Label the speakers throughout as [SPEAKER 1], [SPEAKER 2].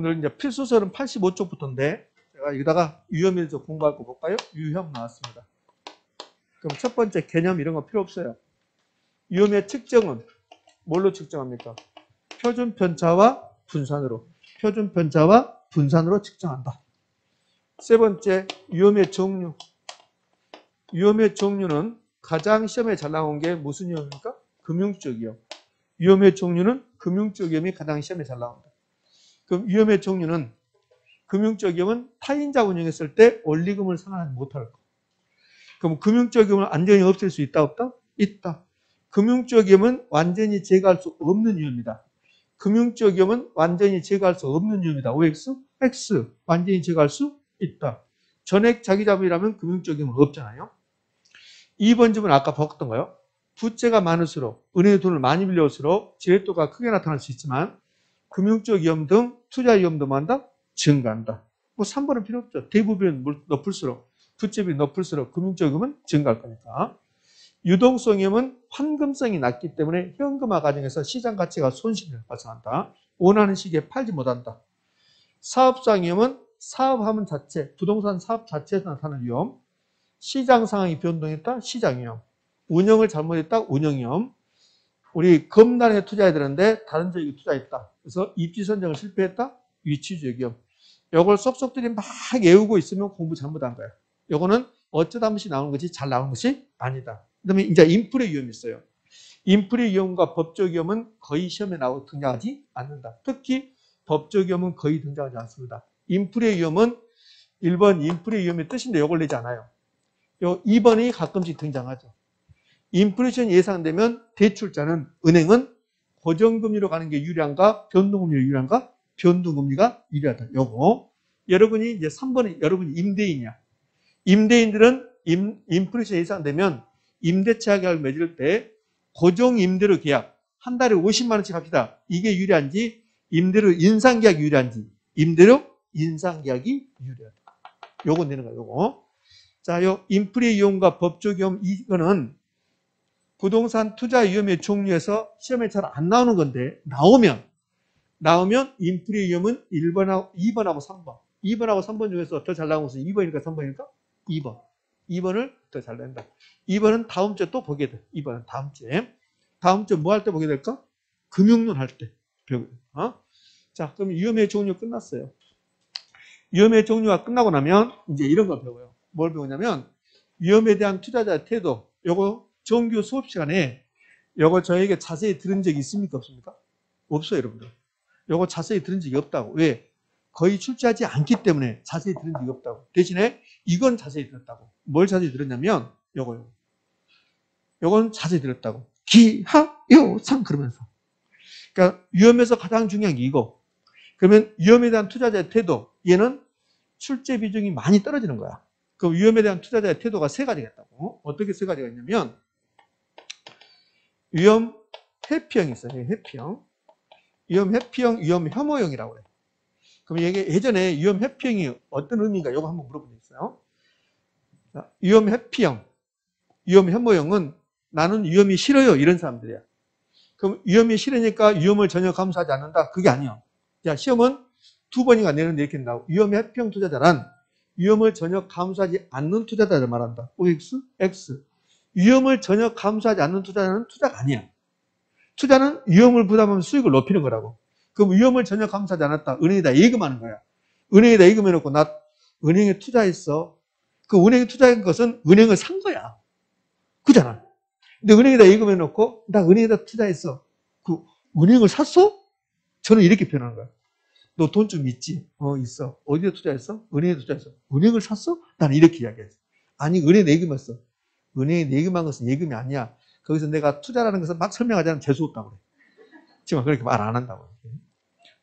[SPEAKER 1] 여러분들 이제 필수설은 85쪽부터인데 제가 여기다가 유형에서 공부할 거 볼까요? 유형 나왔습니다. 그럼 첫 번째 개념 이런 거 필요 없어요. 유형의 측정은 뭘로 측정합니까? 표준 편차와 분산으로. 표준 편차와 분산으로 측정한다. 세 번째 유형의 종류. 유형의 종류는 가장 시험에 잘 나온 게 무슨 유형입니까? 금융적 위험. 위험의 종류는 금융적 위험이 가장 시험에 잘 나온다. 그럼 위험의 종류는 금융적 위험은 타인자 운영했을 때 원리금을 상환하지 못할 거. 그럼 금융적 위험을 완전히 없앨 수 있다 없다? 있다. 금융적 위험은 완전히 제거할 수 없는 위험이다. 금융적 위험은 완전히 제거할 수 없는 위험이다. OX, X 완전히 제거할 수 있다. 전액 자기자본이라면 금융적 위험은 없잖아요. 2번 질문 아까 봤던 거요. 부채가 많을수록 은행의 돈을 많이 빌려올수록 지렛도가 크게 나타날 수 있지만 금융적 위험 등 투자 위험도 많다? 증가한다. 뭐 3번은 필요 없죠. 대부분 높을수록 부채비율이 높을수록 금융적 위험은 증가할 거니까. 유동성 위험은 환금성이 낮기 때문에 현금화 과정에서 시장 가치가 손실을 발생한다. 원하는 시기에 팔지 못한다. 사업상 위험은 사업하면 자체, 부동산 사업 자체에서 나타나는 위험. 시장 상황이 변동했다. 시장 위험. 운영을 잘못했다. 운영 위험. 우리 검단에 투자해야 되는데 다른 지역에 투자했다. 그래서 입지 선정을 실패했다. 위치적 위험. 이걸 쏙쏙들이 막 외우고 있으면 공부 잘못한 거야. 이거는 어쩌다 한 번씩 나오는 것이 잘 나오는 것이 아니다. 그다음에 이제 인플레 위험이 있어요. 인플레 위험과 법적 위험은 거의 시험에 나오고 등장하지 않는다. 특히 법적 위험은 거의 등장하지 않습니다. 인플레 위험은 1번 인플레 위험의 뜻인데 이걸 내지 않아요. 요 2번이 가끔씩 등장하죠. 인플레이션이 예상되면 대출자는 은행은 고정금리로 가는 게 유리한가 변동금리가 유리한가? 변동금리가 유리하다. 요거 여러분이 이제 3번에 여러분이 임대인이야. 임대인들은 인플레이션이 예상되면 임대차 계약을 맺을 때 고정 임대료 계약 한 달에 50만 원씩 합시다. 이게 유리한지 임대료 인상계약이 유리한지 임대료 인상계약이 유리하다. 요거 내는 거야. 요거. 자, 요 인플레 위험과 법적 위험 이거는 부동산 투자 위험의 종류에서 시험에 잘 안 나오는 건데 나오면 인플레 위험은 1번하고 2번하고 3번. 2번하고 3번 중에서 더 잘 나온 것은 2번일까 3번일까? 2번. 2번을 더 잘 낸다. 2번은 다음 주에 또 보게 돼. 2번은 다음 주에. 다음 주에 뭐 할 때 보게 될까? 금융론 할 때. 자, 그럼 위험의 종류 끝났어요. 위험의 종류가 끝나고 나면 이제 이런 걸 배워요. 뭘 배우냐면 위험에 대한 투자자의 태도. 요거 정규 수업 시간에 요거 저에게 자세히 들은 적이 있습니까? 없습니까? 없어요, 여러분들. 요거 자세히 들은 적이 없다고. 왜? 거의 출제하지 않기 때문에 자세히 들은 적이 없다고. 대신에 이건 자세히 들었다고. 뭘 자세히 들었냐면 요거요. 요건 자세히 들었다고. 기하요상 그러면서. 그러니까 위험에서 가장 중요한 게 이거. 그러면 위험에 대한 투자자의 태도. 얘는 출제 비중이 많이 떨어지는 거야. 그 위험에 대한 투자자의 태도가 세 가지가 있다고. 어떻게 세 가지가 있냐면 위험 회피형이 있어요. 회피형. 위험 회피형, 위험 혐오형이라고 해요. 그럼 이게 예전에 위험 회피형이 어떤 의미인가? 이거 한번 물어본 적 있어요. 자, 위험 회피형, 위험 혐오형은 나는 위험이 싫어요. 이런 사람들이야. 그럼 위험이 싫으니까 위험을 전혀 감수하지 않는다. 그게 아니야. 자, 시험은 두 번이나 내는데 이렇게 나오고 위험 회피형 투자자란 위험을 전혀 감수하지 않는 투자자를 말한다. OX, X. 위험을 전혀 감수하지 않는 투자자는 투자가 아니야. 투자는 위험을 부담하면 수익을 높이는 거라고. 그럼 위험을 전혀 감수하지 않았다. 은행에다 예금하는 거야. 은행에다 예금해놓고 나 은행에 투자했어. 그 은행에 투자한 것은 은행을 산 거야. 그잖아. 근데 은행에다 예금해놓고 나 은행에다 투자했어. 그 은행을 샀어? 저는 이렇게 표현하는 거야. 너 돈 좀 있지? 있어. 어디에 투자했어? 은행에 투자했어. 은행을 샀어? 나는 이렇게 이야기했어. 아니, 은행에 예금했어. 은행에 예금한 것은 예금이 아니야. 거기서 내가 투자라는 것을 막 설명하지 않으면 재수없다고 그래. 지금 그렇게 말 안 한다고.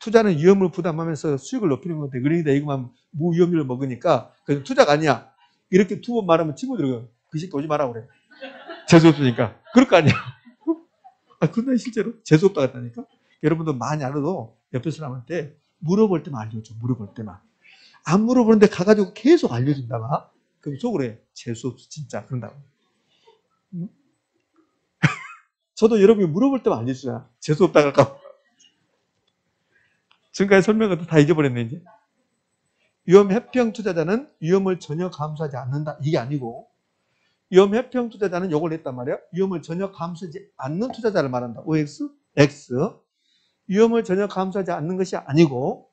[SPEAKER 1] 투자는 위험을 부담하면서 수익을 높이는 건데 은행에다 예금하면 무위험률을 먹으니까 그래서 투자가 아니야. 이렇게 두 번 말하면 친구들이 그 새끼 오지 마라 그래. 재수없으니까. 그럴 거 아니야. 아, 근데 실제로 재수없다 했다니까. 여러분들 많이 알아도 옆에 사람한테 물어볼 때만 알려줘. 물어볼 때만. 안 물어보는데 가가지고 계속 알려준다가 그럼 속으로 해. 재수없어 진짜 그런다고. 저도 여러분이 물어볼 때만 알려주잖아. 재수없다 할까. 지금까지 설명한 것도 다 잊어버렸네, 이제. 위험 회피형 투자자는 위험을 전혀 감수하지 않는다. 이게 아니고, 위험 회피형 투자자는 요걸 냈단 말이야. 위험을 전혀 감수하지 않는 투자자를 말한다. OX, X. 위험을 전혀 감수하지 않는 것이 아니고,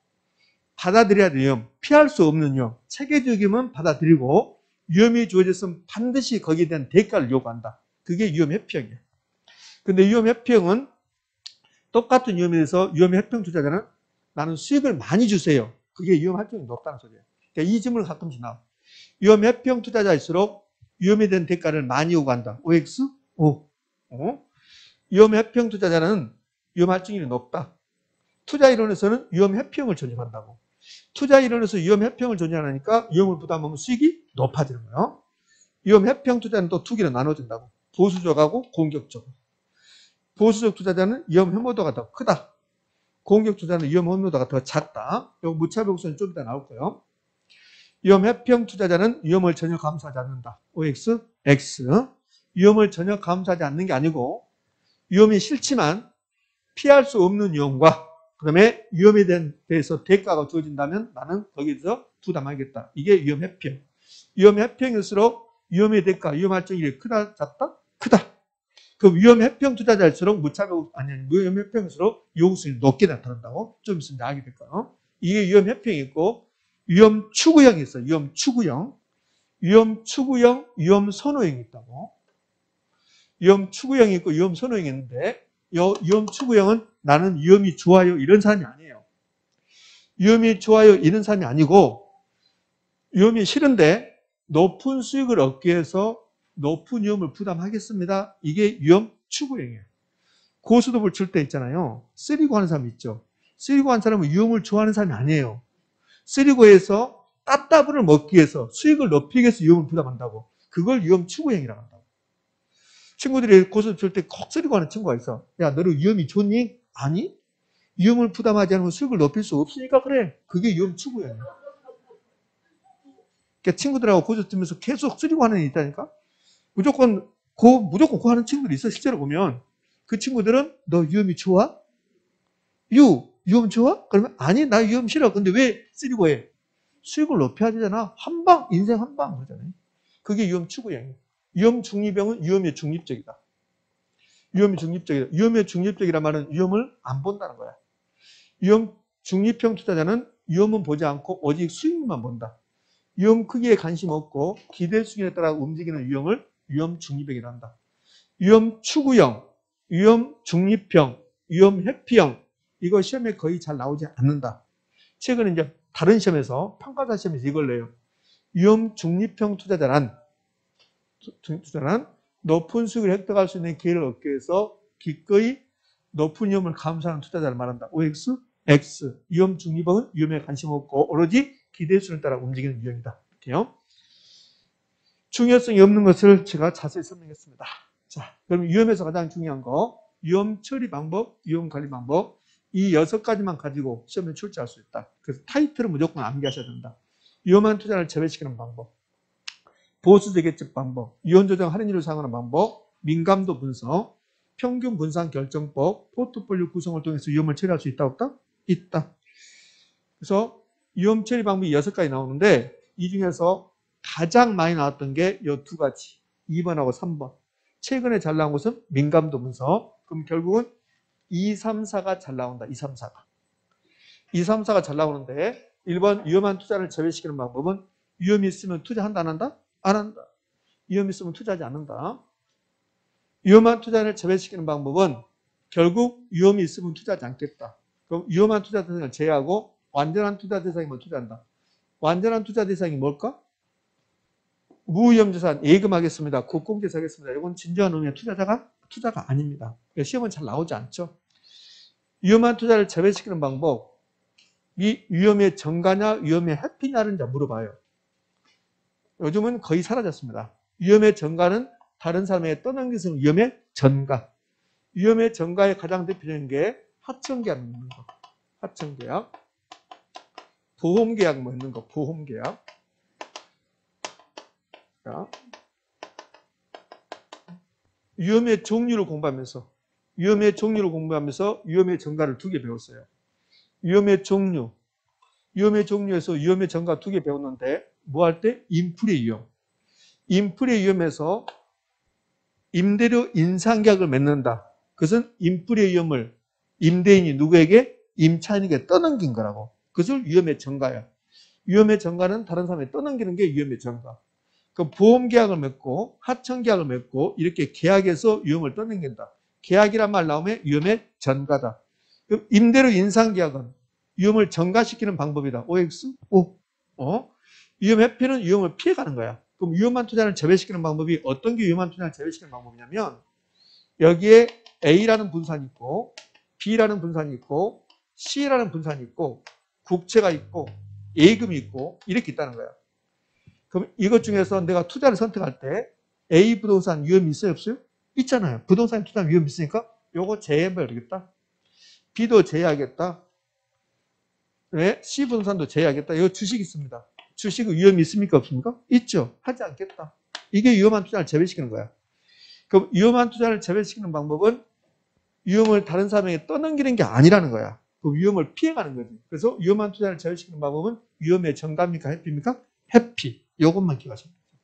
[SPEAKER 1] 받아들여야 될 위험, 피할 수 없는 위험, 체계적이면 받아들이고, 위험이 주어졌으면 반드시 거기에 대한 대가를 요구한다. 그게 위험 회피형이에요. 근데 위험 회피형은 똑같은 위험에 대해서 위험 회피형 투자자는 나는 수익을 많이 주세요. 그게 위험 활동이 높다는 소리예요. 그러니까 이 질문을 가끔씩 나와. 위험 회피형 투자자일수록 위험에 대한 대가를 많이 요구한다. OX? O. 위험 회피형 투자자는 위험 활동률이 높다. 투자 이론에서는 위험 회피형을 전형한다고. 투자 이론에서 위험 회피형을 전형하니까 위험을 부담하면 수익이 높아지는 거예요. 위험 회피형 투자는 또 두 개로 나눠진다고. 보수적하고 공격적. 보수적 투자자는 위험 혐오도가 더 크다. 공격 투자는 위험 혐오도가 더 작다. 이 무차별곡선이 좀 이따 나올 거예요. 위험 회피형 투자자는 위험을 전혀 감수하지 않는다. OX, X. 위험을 전혀 감수하지 않는 게 아니고 위험이 싫지만 피할 수 없는 위험과 그다음에 위험에 대해서 대가가 주어진다면 나는 거기서 부담하겠다. 이게 위험 회피형. 위험 회피형일수록 위험의 대가, 위험 활동이 크다, 작다? 크다. 그 위험 회피형 투자자일수록 위험 회피형일수록 요구수익이 높게 나타난다고 좀 있으면 알게 될 거예요. 이게 위험 회피형이 있고 위험 추구형이 있어요. 위험 추구형. 위험 추구형, 위험 선호형이 있다고. 위험 추구형이 있고 위험 선호형이 있는데 위험 추구형은 나는 위험이 좋아요 이런 사람이 아니에요. 위험이 좋아요 이런 사람이 아니고 위험이 싫은데 높은 수익을 얻기 위해서 높은 위험을 부담하겠습니다. 이게 위험 추구형이에요. 고스톱을 칠 때 있잖아요. 쓰리고 하는 사람 있죠. 쓰리고 하는 사람은 위험을 좋아하는 사람이 아니에요. 쓰리고에서 따따블을 먹기 위해서 수익을 높이기 위해서 위험을 부담한다고. 그걸 위험 추구형이라고 한다고. 친구들이 고스톱 칠 때 콕 쓰리고 하는 친구가 있어. 야, 너는 위험이 좋니? 아니. 위험을 부담하지 않으면 수익을 높일 수 없으니까 그래. 그게 위험 추구형이야. 그러니까 친구들하고 고스톱 치면서 계속 쓰리고 하는 애 있다니까? 무조건 고 하는 친구들이 있어. 실제로 보면. 그 친구들은 너 위험이 좋아? 위험 좋아? 그러면 아니, 나 위험 싫어. 근데 왜 쓰리고 해? 수익을 높여야 되잖아. 한 방, 인생 한 방 그러잖아요. 그게 위험 추구형이에요. 위험 중립형은 위험에 중립적이다. 위험이 중립적이다. 위험에 중립적이란 말은 위험을 안 본다는 거야. 위험 중립형 투자자는 위험은 보지 않고 오직 수익만 본다. 위험 크기에 관심 없고 기대 수익에 따라 움직이는 위험을 위험 중립형이라 한다. 위험 추구형, 위험 중립형, 위험 회피형 이거 시험에 거의 잘 나오지 않는다. 최근에 이제 다른 시험에서 평가자 시험에서 이걸 내요. 위험 중립형 투자자란 높은 수익을 획득할 수 있는 기회를 얻기 위해서 기꺼이 높은 위험을 감수하는 투자자를 말한다. OX, X. 위험 중립형은 위험에 관심 없고 오로지 기대 수를 따라 움직이는 유형이다. 이렇게요. 중요성이 없는 것을 제가 자세히 설명했습니다. 자, 그럼 위험에서 가장 중요한 거 위험 처리 방법, 위험 관리 방법 이 6가지만 가지고 시험에 출제할 수 있다. 그래서 타이틀은 무조건 암기하셔야 된다. 위험한 투자를 제외시키는 방법, 보수적 예측 방법, 위험 조정 할인율을 사용하는 방법, 민감도 분석, 평균 분산 결정법, 포트폴리오 구성을 통해서 위험을 처리할 수 있다 없다? 있다. 그래서 위험 처리 방법이 6가지 나오는데 이 중에서 가장 많이 나왔던 게 이 2가지. 2번하고 3번. 최근에 잘 나온 것은 민감도 분석. 그럼 결국은 2, 3, 4가 잘 나온다. 2, 3, 4가. 2, 3, 4가 잘 나오는데 1번 위험한 투자를 제외시키는 방법은 위험이 있으면 투자한다 안 한다? 안 한다. 위험이 있으면 투자하지 않는다. 위험한 투자를 제외시키는 방법은 결국 위험이 있으면 투자하지 않겠다. 그럼 위험한 투자 대상을 제외하고 완전한 투자 대상이면 투자한다. 완전한 투자 대상이 뭘까? 무위험자산 예금하겠습니다. 국공재산 하겠습니다. 이건 진정한 의미의 투자가 아닙니다. 시험은 잘 나오지 않죠. 위험한 투자를 제외시키는 방법, 이 위험의 전가냐 위험의 회피냐를 물어봐요. 요즘은 거의 사라졌습니다. 위험의 전가는 다른 사람에게 떠넘길 수 있는 위험의 전가. 위험의 전가의 가장 대표적인 게 하청계약 맺는 거. 하청계약. 보험계약 맺는 거. 보험계약. 자, 위험의 종류를 공부하면서 위험의 전가를 2개 배웠어요. 위험의 종류. 위험의 종류에서 위험의 전가 2개 배웠는데 뭐 할 때? 인풀이 위험. 인풀이 위험에서 임대료 인상계약을 맺는다. 그것은 인풀이 위험을 임대인이 누구에게? 임차인에게 떠넘긴 거라고. 그것을 위험의 전가야. 위험의 전가는 다른 사람에 떠넘기는 게 위험의 전가. 그 보험계약을 맺고 하청계약을 맺고 이렇게 계약해서 위험을 떠넘긴다. 계약이란 말 나오면 위험의 전가다. 그럼 임대료 인상계약은 위험을 전가시키는 방법이다. OX? O. 위험 회피는 위험을 피해가는 거야. 그럼 위험한 투자를 제외시키는 방법이 어떤 게 위험한 투자를 제외시키는 방법이냐면 여기에 A라는 분산이 있고 B라는 분산이 있고 C라는 분산이 있고 국채가 있고 예금이 있고 이렇게 있다는 거야. 그럼 이것 중에서 내가 투자를 선택할 때 A 부동산 위험이 있어요? 없어요? 있잖아요. 부동산 투자 위험이 있으니까 요거 제외해버리겠다. B도 제외하겠다. 왜? C 부동산도 제외하겠다. 이거 주식 있습니다. 주식 위험이 있습니까? 없습니까? 있죠. 하지 않겠다. 이게 위험한 투자를 제외시키는 거야. 그럼 위험한 투자를 제외시키는 방법은 위험을 다른 사람에게 떠넘기는 게 아니라는 거야. 그 위험을 피해가는 거지. 그래서 위험한 투자를 제외시키는 방법은 위험의 전가입니까? 회피입니까? 회피. 이것만 기억하시면 돼요.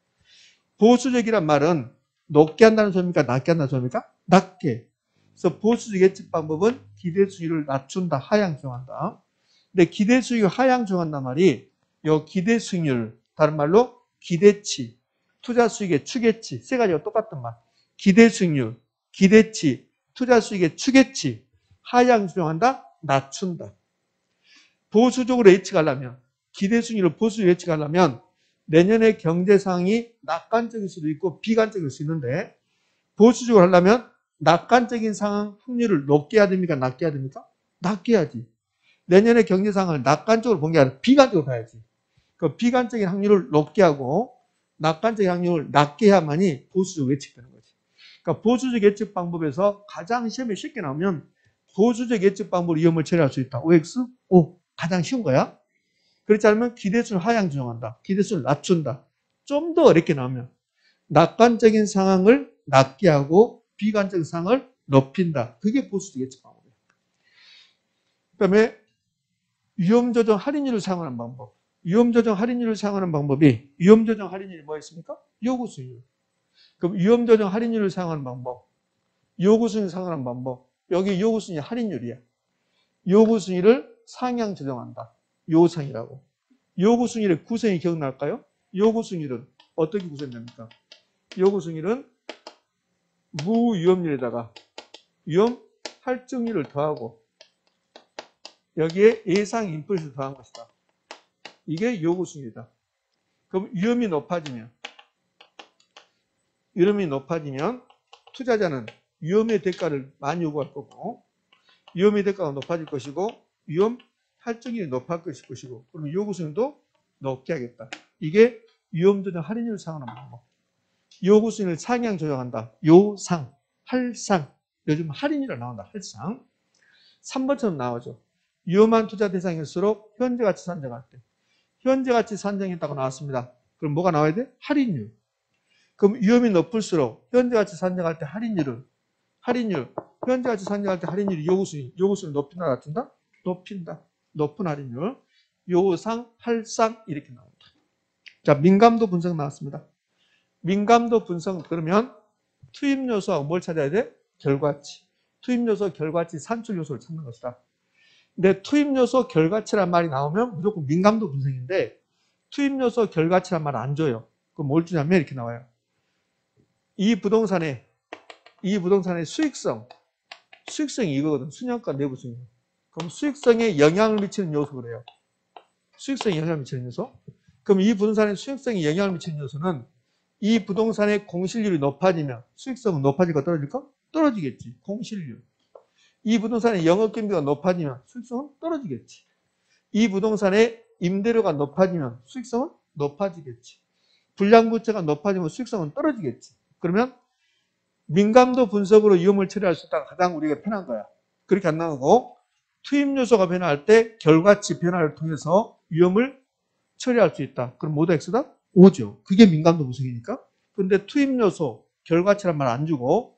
[SPEAKER 1] 보수적이란 말은 높게 한다는 소리입니까? 낮게 한다는 소리입니까? 낮게. 그래서 보수적 예측 방법은 기대 수익을 낮춘다, 하향 조정한다. 근데 기대 수익을 하향 조정한단 말이 요 기대 수익률, 다른 말로 기대치, 투자 수익의 추계치, 세 가지가 똑같은 말. 기대 수익률, 기대치, 투자 수익의 추계치, 하향 조정한다, 낮춘다. 보수적으로 예측하려면, 기대 수익률을 보수적으로 예측하려면 내년의 경제 상황이 낙관적일 수도 있고 비관적일 수 있는데 보수적으로 하려면 낙관적인 상황 확률을 높게 해야 됩니까? 낮게 해야 됩니까? 낮게 해야지. 내년의 경제 상황을 낙관적으로 본 게 아니라 비관적으로 봐야지. 그 비관적인 확률을 높게 하고 낙관적인 확률을 낮게 해야만이 보수적 예측되는 거지. 그러니까 보수적 예측 방법에서 가장 시험에 쉽게 나오면 보수적 예측 방법으로 위험을 처리할 수 있다. OX? O. 가장 쉬운 거야. 그렇지 않으면 기대수를 하향 조정한다. 기대수를 낮춘다. 좀 더 어렵게 나오면 낙관적인 상황을 낮게 하고 비관적인 상황을 높인다. 그게 보수적 예측 방법이에요. 그다음에 위험조정 할인율을 사용하는 방법. 위험조정 할인율을 사용하는 방법이 위험조정 할인율이 뭐였습니까? 요구수익률. 그럼 위험조정 할인율을 사용하는 방법. 요구수익을 사용하는 방법. 여기 요구수익이 할인율이야. 요구수익을 상향 조정한다. 요상이라고. 요구수익의 구성이 기억날까요? 요구수익은 어떻게 구성됩니까? 요구수익은 무위험률에다가 위험 할증률을 더하고 여기에 예상 인풋을 더한 것이다. 이게 요구수익이다. 그럼 위험이 높아지면 투자자는 위험의 대가를 많이 요구할 거고 위험의 대가가 높아질 것이고 위험 할증률이 높아질 것이고 그러면 요구수익도 높게 하겠다. 이게 위험조정 할인율을 사용하는 방법. 요구수익을 상향 조정한다. 요상, 할상. 요즘 할인율이 나온다. 할상. 3번처럼 나오죠. 위험한 투자 대상일수록 현재가치 산정할 때. 현재가치 산정했다고 나왔습니다. 그럼 뭐가 나와야 돼? 할인율. 그럼 위험이 높을수록 현재가치 산정할 때 할인율. 현재가치 산정할 때 할인율이 요구수익 높인다, 낮춘다? 높인다. 높은 할인율. 요상, 할상 이렇게 나옵니다. 자, 민감도 분석 나왔습니다. 민감도 분석 그러면 투입 요소하고 뭘 찾아야 돼? 결과치. 투입 요소, 결과치, 산출 요소를 찾는 것이다. 근데 투입 요소, 결과치란 말이 나오면 무조건 민감도 분석인데 투입 요소, 결과치란 말 안 줘요. 그럼 뭘 주냐면 이렇게 나와요. 이 부동산의 수익성이 이거거든. 순환가 내부 수익. 그럼 수익성에 영향을 미치는 요소 그래요. 수익성에 영향을 미치는 요소. 그럼 이 부동산의 수익성에 영향을 미치는 요소는 이 부동산의 공실률이 높아지면 수익성은 높아질까 떨어질까? 떨어지겠지. 공실률. 이 부동산의 영업경비가 높아지면 수익성은 떨어지겠지. 이 부동산의 임대료가 높아지면 수익성은 높아지겠지. 불량부채가 높아지면 수익성은 떨어지겠지. 그러면 민감도 분석으로 위험을 처리할 수 있다가 가장 우리가 편한 거야. 그렇게 안 나오고 투입 요소가 변화할 때 결과치 변화를 통해서 위험을 처리할 수 있다. 그럼 뭐다 X다? 5죠. 그게 민감도 분석이니까. 근데 투입 요소, 결과치란 말 안 주고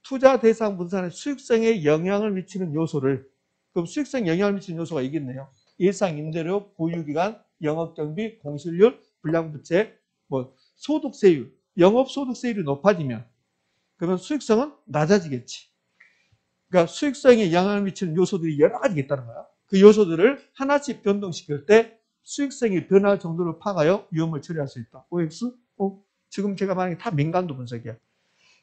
[SPEAKER 1] 투자 대상 분산의 수익성에 영향을 미치는 요소를 그럼 수익성에 영향을 미치는 요소가 이겠네요. 예상 임대료, 보유기간, 영업경비, 공실률, 불량부채, 뭐 소득세율, 영업소득세율이 높아지면 그러면 수익성은 낮아지겠지. 그러니까 수익성에 영향을 미치는 요소들이 여러 가지가 있다는 거야. 그 요소들을 하나씩 변동시킬 때 수익성이 변할 정도로 파가요 위험을 처리할 수 있다. OX? 지금 제가 말한 게 다 민감도 분석이야.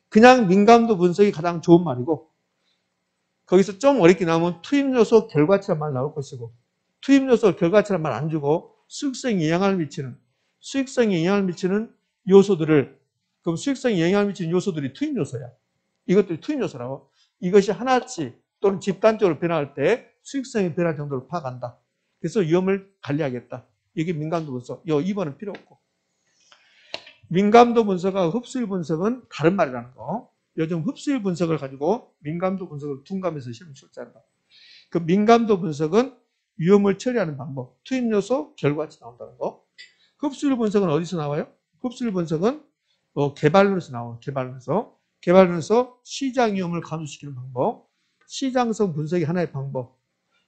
[SPEAKER 1] 그냥 민감도 분석이 가장 좋은 말이고 거기서 좀 어렵게 나오면 투입요소 결과치란 말 나올 것이고 투입요소 결과치란 말 안 주고 수익성에 영향을 미치는 요소들을 그럼 수익성에 영향을 미치는 요소들이 투입요소야. 이것들이 투입요소라고. 이것이 하나씩 또는 집단적으로 변화할 때 수익성이 변할 정도로 파악한다. 그래서 위험을 관리하겠다. 이게 민감도 분석. 2번은 필요 없고. 민감도 분석과 흡수율 분석은 다른 말이라는 거. 요즘 흡수율 분석을 가지고 민감도 분석을 둔감해서 시험 출제한다. 그 민감도 분석은 위험을 처리하는 방법, 투입요소, 결과치 나온다는 거. 흡수율 분석은 어디서 나와요? 흡수율 분석은 개발론에서 나와요. 개발론에서 시장 위험을 감소시키는 방법, 시장성 분석이 하나의 방법.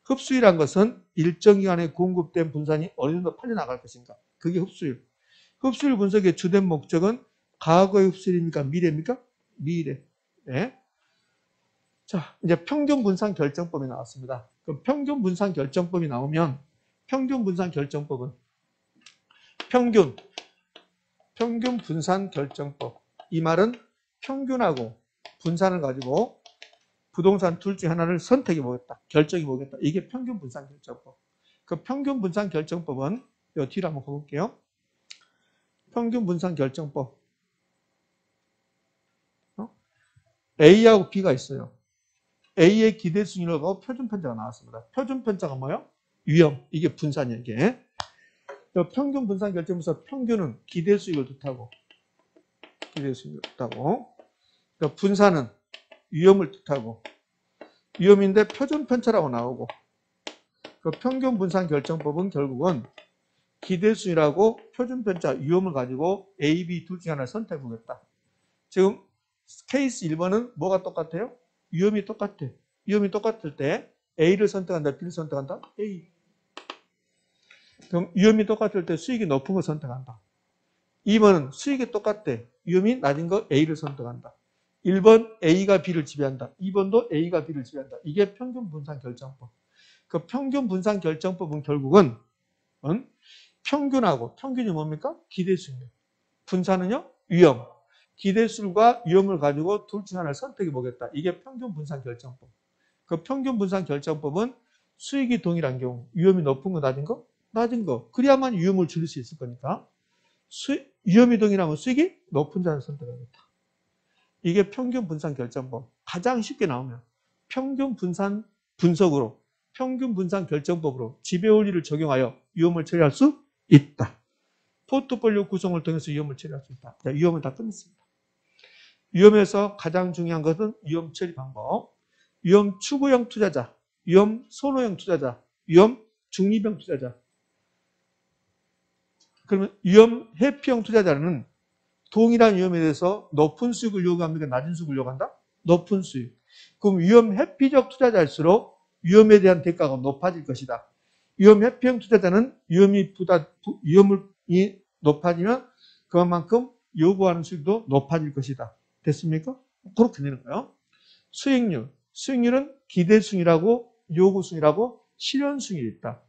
[SPEAKER 1] 흡수율이란 것은 일정 기간에 공급된 분산이 어느 정도 팔려나갈 것인가. 그게 흡수율. 흡수율 분석의 주된 목적은 과거의 흡수율입니까? 미래입니까? 미래. 네. 자, 이제 평균 분산 결정법이 나왔습니다. 그럼 평균 분산 결정법이 나오면 평균 분산 결정법은 평균 분산 결정법. 이 말은 평균하고 분산을 가지고 부동산 둘 중에 하나를 선택해 보겠다. 결정해 보겠다. 이게 평균 분산 결정법. 그 평균 분산 결정법은 요 뒤로 한번 가볼게요. 평균 분산 결정법. A하고 B가 있어요. A의 기대 수익률하고 표준 편차가 나왔습니다. 표준 편차가 뭐예요? 위험. 이게 분산이에요. 이게. 평균 분산 결정에서 평균은 기대 수익을 뜻하고 분산은 위험을 뜻하고 위험인데 표준 편차라고 나오고 그 평균 분산 결정법은 결국은 기대 수익하고 표준 편차 위험을 가지고 A, B 둘 중에 하나를 선택해 보겠다. 지금 케이스 1번은 뭐가 똑같아요? 위험이 똑같아. 위험이 똑같을 때 A를 선택한다, B를 선택한다? A. 그럼 위험이 똑같을 때 수익이 높은 거 선택한다. 2번은 수익이 똑같대. 위험이 낮은 거 A를 선택한다. 1번 A가 B를 지배한다. 2번도 A가 B를 지배한다. 이게 평균 분산 결정법. 그 평균 분산 결정법은 결국은 평균하고 평균이 뭡니까? 기대 수익률. 분산은요? 위험. 기대수율과 위험을 가지고 둘 중 하나를 선택해 보겠다. 이게 평균 분산 결정법. 그 평균 분산 결정법은 수익이 동일한 경우 위험이 높은 거 낮은 거? 낮은 거. 그래야만 위험을 줄일 수 있을 거니까. 위험이 동일하면 수익이 높은 자를 선택하겠다. 이게 평균 분산 결정법. 가장 쉽게 나오면 평균 분산 분석으로 평균 분산 결정법으로 지배 원리를 적용하여 위험을 처리할 수 있다. 포트폴리오 구성을 통해서 위험을 처리할 수 있다. 자, 위험은 다 끝냈습니다. 위험에서 가장 중요한 것은 위험 처리 방법. 위험 추구형 투자자, 위험 선호형 투자자, 위험 중립형 투자자. 그러면 위험 회피형 투자자는 동일한 위험에 대해서 높은 수익을 요구합니까? 낮은 수익을 요구한다? 높은 수익. 그럼 위험 회피적 투자자일수록 위험에 대한 대가가 높아질 것이다. 위험 회피형 투자자는 위험이 높아지면 그만큼 요구하는 수익도 높아질 것이다. 됐습니까? 그렇게 되는 거예요. 수익률. 수익률은 기대수익이라고 요구수익이라고 실현수익이 있다.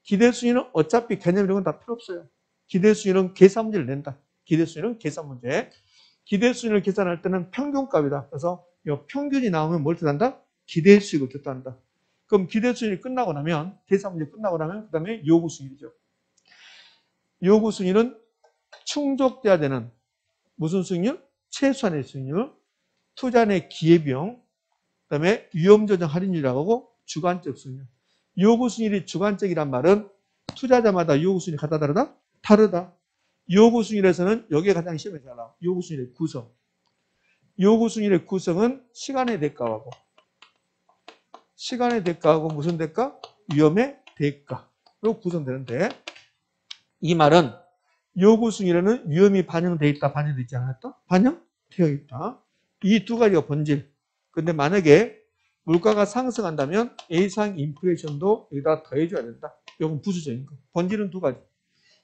[SPEAKER 1] 기대수익은 어차피 개념 이런 건 다 필요 없어요. 기대수익은 계산 문제를 낸다. 기대수익은 계산 문제. 기대수익을 계산할 때는 평균값이다. 그래서 이 평균이 나오면 뭘 뜻한다? 기대수익을 뜻한다. 그럼 기대수익이 끝나고 나면 계산 문제 끝나고 나면 그 다음에 요구수익이죠. 요구수익은 충족돼야 되는 무슨 수익률? 최소한의 수익률, 투자 내 기회비용, 그 다음에 위험조정 할인율이라고 하고 주관적 수익률. 요구수익률이 주관적이란 말은 투자자마다 요구수익률이 같다 다르다? 다르다. 요구수익률에서는 여기에 가장 시험에 잘 나와. 요구수익률의 구성. 요구수익률의 구성은 시간의 대가하고 무슨 대가? 위험의 대가로 구성되는데 이 말은 요구수익률에는 위험이 반영되어 있다, 반영되어 있지 않았다? 반영되어 있다. 이 두 가지가 본질. 근데 만약에 물가가 상승한다면 A상 인플레이션도 여기다 더해줘야 된다. 이건 부수적인 거. 본질은 두 가지.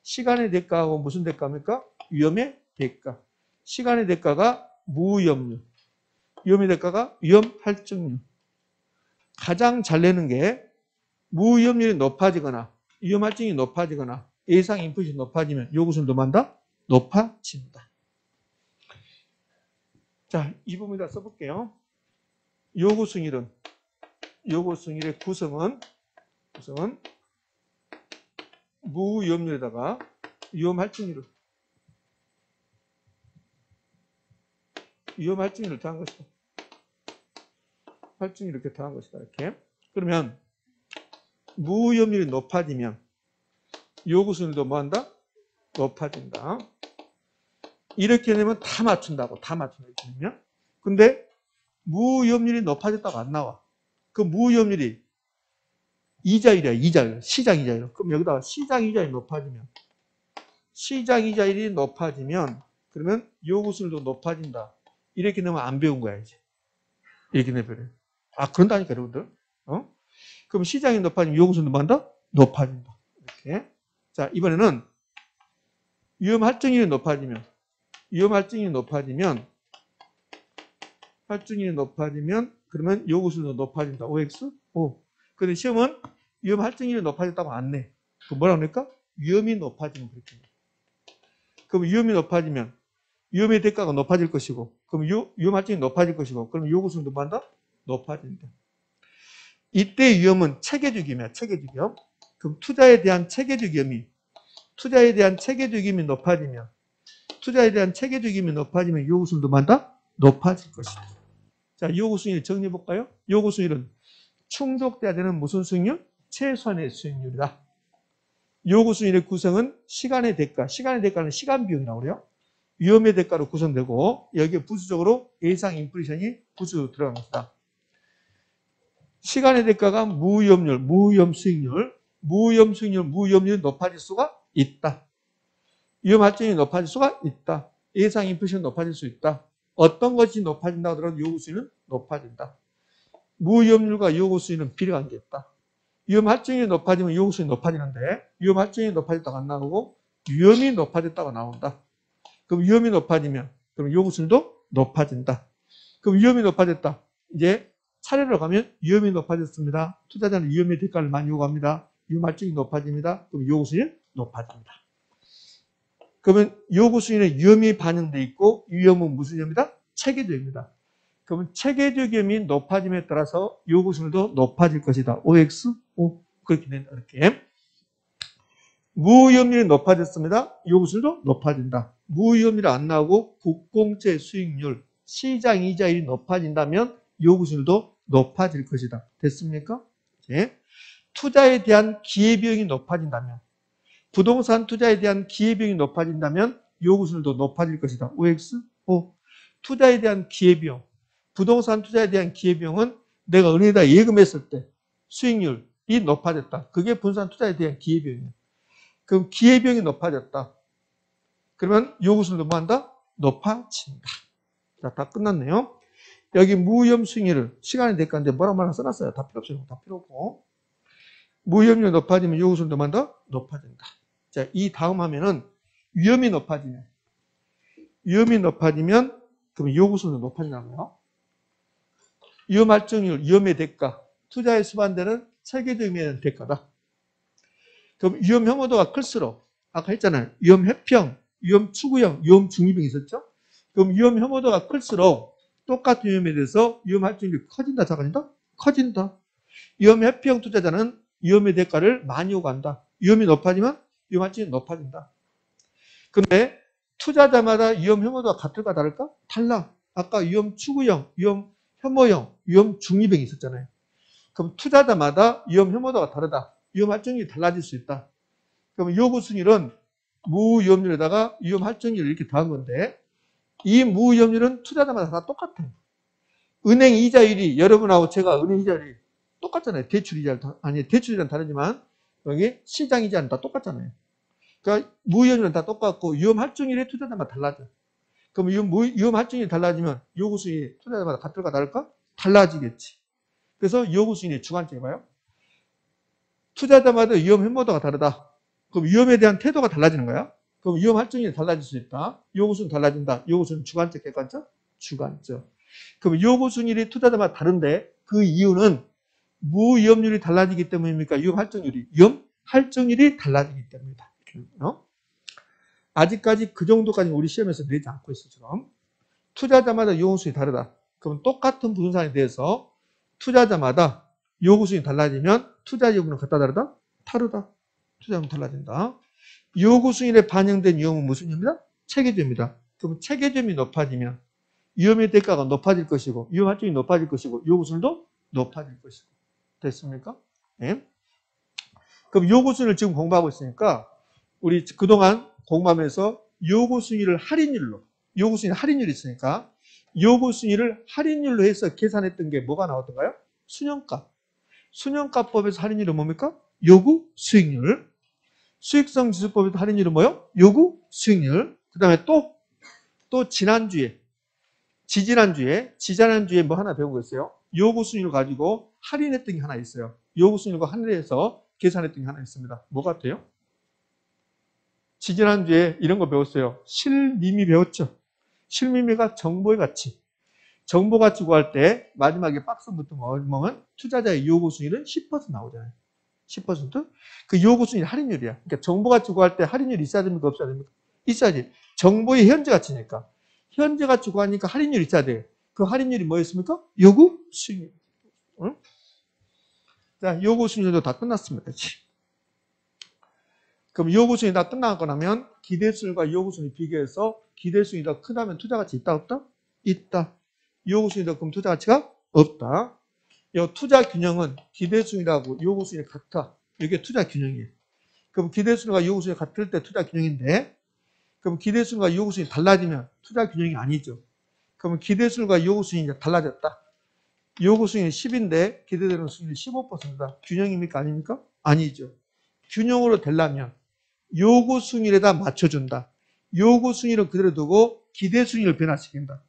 [SPEAKER 1] 시간의 대가하고 무슨 대가입니까? 위험의 대가. 시간의 대가가 무위험률. 위험의 대가가 위험할증률. 가장 잘 내는 게 무위험률이 높아지거나 위험할증이 높아지거나 A상 인플레이션이 높아지면 요구수는 얼마다? 높아진다. 자, 이 부분에다 써볼게요. 요구수익률의 구성은 무위험률에다가 위험할증률을 더한 것이다. 할증률을 이렇게 더한 것이다. 이렇게. 그러면 무위험률이 높아지면 요구수익률도 뭐한다? 높아진다. 이렇게 되면 다 맞춘다고. 다 맞춘다. 이렇게 되면. 근데 무위험률이 높아졌다고 안 나와. 그 무위험률이 이자율이야. 이자율. 시장 이자율. 그럼 여기다가 시장 이자율이 높아지면 그러면 요구수율도 높아진다. 이렇게 되면 안 배운 거야 이제. 이렇게 내버려. 아 그런다니까 여러분들. 그럼 시장이 높아지면 요구수율도 뭐한다? 높아진다. 이렇게. 자 이번에는 위험할증률이 높아지면 그러면 요구수율도 높아진다. OX? O. 근데 시험은 위험할증률이 높아졌다고 안 내. 그 뭐라 그럴까? 위험이 높아지면 그렇게 돼. 그럼 위험이 높아지면 위험의 대가가 높아질 것이고 그럼 위험할증이 높아질 것이고 그럼 요구수율도 뭐한다? 높아진다. 이때 위험은 체계적 위험. 그럼 투자에 대한 체계적 위험이 높아지면 요구수율도 뭐한다? 높아질 것이다. 자, 요구수익률 정리해 볼까요? 요구수익률은 충족돼야 되는 무슨 수익률? 최소한의 수익률이다. 요구수익률의 구성은 시간의 대가는 시간 비용이라고 그래요. 위험의 대가로 구성되고 여기에 부수적으로 예상 인플레이션이 부수 들어간 것이다. 시간의 대가가 무위험률, 무위험률이 높아질 수가 있다. 위험할증이 높아질 수가 있다. 예상 인플레이션이 높아질 수 있다. 어떤 것이 높아진다고 하더라도 요구수익률은 높아진다. 무위험률과 요구수익률은 비례관계 있다. 위험할증이 높아지면 요구수익이 높아지는데 위험할증이 높아졌다고 안 나오고 위험이 높아졌다고 나온다. 그럼 위험이 높아지면 그럼 요구수익도 높아진다. 그럼 위험이 높아졌다. 이제 차례로 가면 위험이 높아졌습니다. 투자자는 위험의 대가를 많이 요구합니다. 위험할증이 높아집니다. 그럼 요구수익이 높아집니다. 그러면 요구수익에 위험이 반영되어 있고 위험은 무슨 위험이다? 체계적입니다. 그러면 체계적 위험이 높아짐에 따라서 요구수익도 높아질 것이다. OX, O. 그렇게 된다. 이렇게. 무위험률이 높아졌습니다. 요구수익도 높아진다. 무위험률이 안 나오고 국공채 수익률, 시장 이자율이 높아진다면 요구수익도 높아질 것이다. 됐습니까? 네. 투자에 대한 기회비용이 높아진다면 부동산 투자에 대한 기회비용이 높아진다면 요구수익도 높아질 것이다. OX, O. 투자에 대한 기회비용. 부동산 투자에 대한 기회비용은 내가 은행에다 예금했을 때 수익률이 높아졌다. 그게 부동산 투자에 대한 기회비용이야. 그럼 기회비용이 높아졌다. 그러면 요구수익도 뭐한다? 높아진다. 자, 다 끝났네요. 여기 무위험 수익률을 시간의 대가인데 뭐라고 하나 써놨어요. 다 필요 없어요. 다 필요 없고. 무위험률이 높아지면 요구수익도 뭐한다? 높아진다. 자, 이 다음 하면은 위험이 높아지면 그러면 요구수익도 높아진다고요. 위험할증률, 위험의 대가, 투자에 수반되는 체계적 의미의 대가다. 그럼 위험 혐오도가 클수록 아까 했잖아요. 위험 회피형, 위험 추구형, 위험 중립형이 있었죠. 그럼 위험 혐오도가 클수록 똑같은 위험에 대해서 위험 할증률이 커진다, 작아진다? 커진다. 위험 회피형 투자자는 위험의 대가를 많이 요구한다. 위험이 높아지면 위험 할증이 높아진다. 그런데 투자자마다 위험 혐오도가 같을까 다를까? 달라. 아까 위험 추구형, 위험 혐오형, 위험 중립형이 있었잖아요. 그럼 투자자마다 위험 혐오도가 다르다. 위험 할증률이 달라질 수 있다. 그럼 요구수익률은 무위험률에다가 위험 할증률을 이렇게 더한 건데 이 무위험률은 투자자마다 다 똑같아요. 은행 이자율이 여러분하고 제가 은행 이자율이 똑같잖아요. 대출 이자는 다르지만 여기 시장 이자는 다 똑같잖아요. 그러니까 무위험률은 다 똑같고 위험 할증률이 투자자마다 달라져. 그럼 위험 할증률이 달라지면 요구수익이 투자자마다 같을까 다를까? 달라지겠지. 그래서 요구 수익률이 주관적이 봐요. 투자자마다 위험 혐오도가 다르다. 그럼 위험에 대한 태도가 달라지는 거야. 그럼 위험 할증률이 달라질 수 있다. 요구 수익률 달라진다. 요구 수익률 주관적, 객관적? 주관적. 그럼 요구 수익률이 투자자마다 다른데 그 이유는 무위험률이 달라지기 때문입니까? 위험 할증률이. 위험 할증률이 달라지기 때문이다. 아직까지 그 정도까지 우리 시험에서 내지 않고 있어, 지금. 투자자마다 요구 수익이 다르다. 그럼 똑같은 부동산에 대해서 투자자마다 요구 수익이 달라지면 투자 여부는 갖다 다르다? 다르다. 투자 여부는 달라진다. 요구 수익에 반영된 위험은 무슨 위험이다? 체계점이다. 그럼 체계점이 높아지면 위험의 대가가 높아질 것이고 위험 할증이 높아질 것이고 요구 수익도 높아질 것이고. 됐습니까? 네. 그럼 요구 수익을 지금 공부하고 있으니까 우리 그동안 공부하면서 요구 수익을 할인율로 요구 수익 할인율이 있으니까 요구 수익을 할인율로 해서 계산했던 게 뭐가 나왔던가요? 순형값. 순형값법에서 할인율은 뭡니까? 요구 수익률. 수익성 지수법에서 할인율은 뭐요? 요구 수익률. 그 다음에 또 지난주에 뭐 하나 배운 거 있어요? 요구 수익률 가지고 할인했던 게 하나 있어요. 요구 수익률과 할인해서 계산했던 게 하나 있습니다. 뭐 같아요? 지지난주에 이런 거 배웠어요. 실미미 배웠죠? 실미미가 정보의 가치. 정보 가치 구할 때 마지막에 박스부터 뭐면 투자자의 요구 수익률은 10% 나오잖아요. 10%? 그 요구 수익률 할인율이야. 그러니까 정보 가치 구할 때 할인율이 있어야 됩니까? 없어야 됩니까? 있어야지. 정보의 현재 가치니까. 현재 가치 구하니까 할인율이 있어야 돼요. 그 할인율이 뭐였습니까? 요구 수익률. 응? 자, 요구 수익률도 다 끝났습니다. 그럼 요구 수익이 다 끝나고 나면 기대수익과 요구 수익을 비교해서 기대수익이 더 크다면 투자 가치 있다 없다? 있다. 요구 수익이 더 크면 투자 가치가 없다. 이 투자 균형은 기대수익이라고 요구 수익이 같아. 이게 투자 균형이에요. 그럼 기대수익과 요구 수익이 같을 때 투자 균형인데 그럼 기대수익과 요구 수익이 달라지면 투자 균형이 아니죠. 그러면 기대수익과 요구 수익이 달라졌다. 요구 수익이 10인데 기대되는 수익이 15%다. 균형입니까? 아닙니까? 아니죠. 균형으로 되려면 요구 수익률에다 맞춰준다. 요구 수익률은 그대로 두고 기대 수익률을 변화시킨다.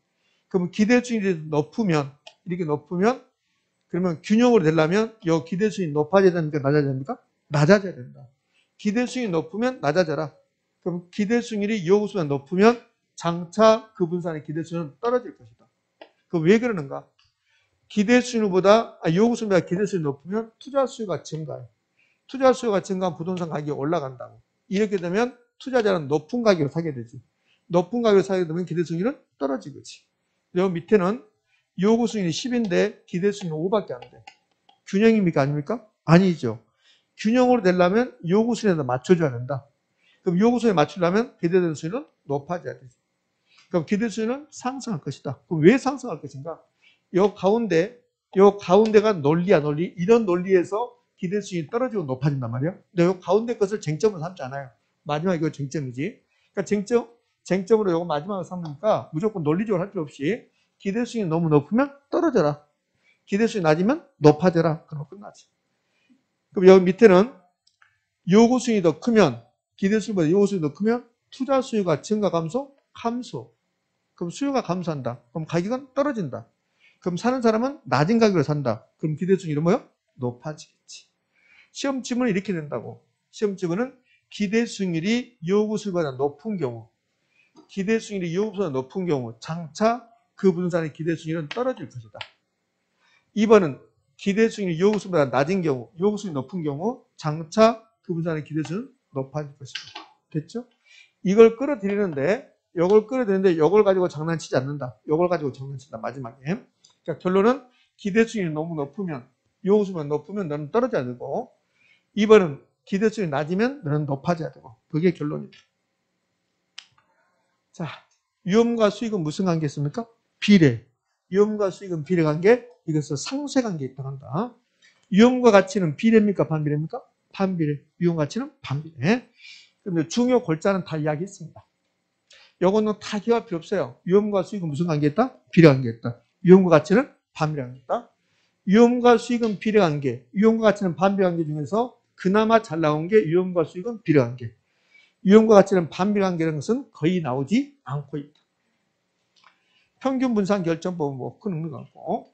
[SPEAKER 1] 그러면 기대 수익률이 높으면 이렇게 높으면 그러면 균형으로 되려면 이 기대 수익이 높아져야 됩니까? 낮아져야 됩니까? 낮아져야 된다. 기대 수익이 높으면 낮아져라. 그럼 기대 수익률이 요구 수익이 높으면 장차 그 분산의 기대 수익률은 떨어질 것이다. 그럼 왜 그러는가? 기대 수익률보다 요구 수익보다 기대 수익이 높으면 투자 수요가 증가해. 투자 수요가 증가하면 부동산 가격이 올라간다고. 이렇게 되면 투자자는 높은 가격으로 사게 되지. 높은 가격으로 사게 되면 기대 수익률은 떨어지겠지. 여기 밑에는 요구 수익률이 10인데 기대 수익률은 5밖에 안 돼. 균형입니까? 아닙니까? 아니죠. 균형으로 되려면 요구 수익률에 맞춰줘야 된다. 그럼 요구 수익에 맞추려면 기대되는 수익률은 높아져야 되지. 그럼 기대 수익률은 상승할 것이다. 그럼 왜 상승할 것인가? 요 가운데가 논리야, 논리. 이런 논리에서 기대 수익이 떨어지고 높아진단 말이야. 근데 요 가운데 것을 쟁점으로 삼지 않아요. 마지막에 이거 쟁점이지. 그러니까 쟁점으로 요거 마지막으로 삼으니까 무조건 논리적으로 할 필요 없이 기대 수익이 너무 높으면 떨어져라. 기대 수익이 낮으면 높아져라. 그러면 끝나지. 그럼 여기 밑에는 요구 수익이 더 크면 기대 수익보다 요구 수익이 더 크면 투자 수요가 증가 감소? 감소. 그럼 수요가 감소한다. 그럼 가격은 떨어진다. 그럼 사는 사람은 낮은 가격으로 산다. 그럼 기대 수익률은 뭐요? 높아지겠지. 시험 지문은 이렇게 된다고. 시험 지문은 기대 수익률이 요구 수익보다 높은 경우, 기대 수익률이 요구 수익보다 높은 경우, 장차 그 분산의 기대 수익률은 떨어질 것이다. 2번은 기대 수익률이 요구 수익보다 낮은 경우, 요구 수익이 높은 경우, 장차 그 분산의 기대 수익률은 높아질 것이다. 됐죠? 이걸 끌어들이는데, 이걸 가지고 장난치지 않는다. 이걸 가지고 장난친다. 마지막에. 자, 결론은 기대 수익률이 너무 높으면, 요구 수익만 높으면 너는 떨어져야 되고, 2번은 기대 수익이 낮으면 너는 높아져야 되고. 그게 결론입니다. 자, 위험과 수익은 무슨 관계 있습니까? 비례. 위험과 수익은 비례 관계, 이것은 상쇄 관계에 있다고 한다. 위험과 가치는 비례입니까? 반비례입니까? 반비례. 위험 가치는 반비례. 그런데 중요 골자는 다 이야기했습니다. 요거는 다 기억할 필요 없어요. 위험과 수익은 무슨 관계에 있다? 비례 관계에 있다. 위험과 가치는 반비례 관계에 있다. 위험과 수익은 비례 관계, 위험과 가치는 반비례 관계 중에서 그나마 잘 나온 게 위험과 수익은 비례 관계. 위험과 가치는 반비례 관계라는 것은 거의 나오지 않고 있다. 평균 분산 결정법은 뭐 그런 거 같고.